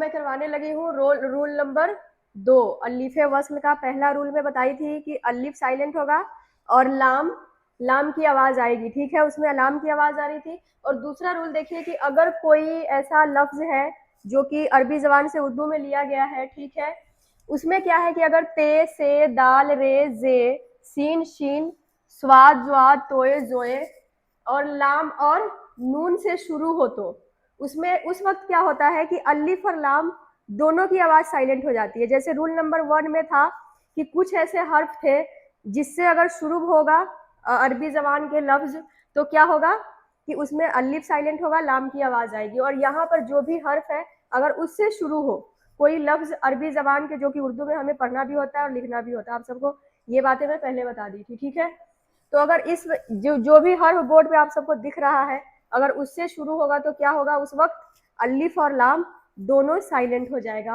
मैं करवाने लगी हूँ रूल नंबर 2। अलिफ वस्ल का पहला रूल में बताई थी कि अलिफ साइलेंट होगा और लाम की आवाज आएगी, ठीक है, उसमें लाम की आवाज आ रही थी। और दूसरा रूल देखिए कि अगर कोई ऐसा लफ्ज है जो कि अरबी जबान से उर्दू में लिया गया है, ठीक है, उसमें क्या है कि अगर ते से दाल रे जे सीन शीन स्वाद ज्वाद तोए जोए और लाम और नून से शुरू हो तो उसमें उस वक्त क्या होता है कि अलिफ और लाम दोनों की आवाज साइलेंट हो जाती है। जैसे रूल नंबर 1 में था कि कुछ ऐसे हर्फ थे जिससे अगर शुरू होगा अरबी जबान के लफ्ज तो क्या होगा कि उसमें अलिफ साइलेंट होगा, लाम की आवाज आएगी। और यहाँ पर जो भी हर्फ है अगर उससे शुरू हो कोई लफ्ज अरबी जबान के, जो कि उर्दू में हमें पढ़ना भी होता है और लिखना भी होता है, आप सबको ये बातें मैं पहले बता दी थी, ठीक है। तो अगर इस जो भी हर्फ बोर्ड पे आप सबको दिख रहा है अगर उससे शुरू होगा तो क्या होगा, उस वक्त अलिफ और लाम दोनों साइलेंट हो जाएगा।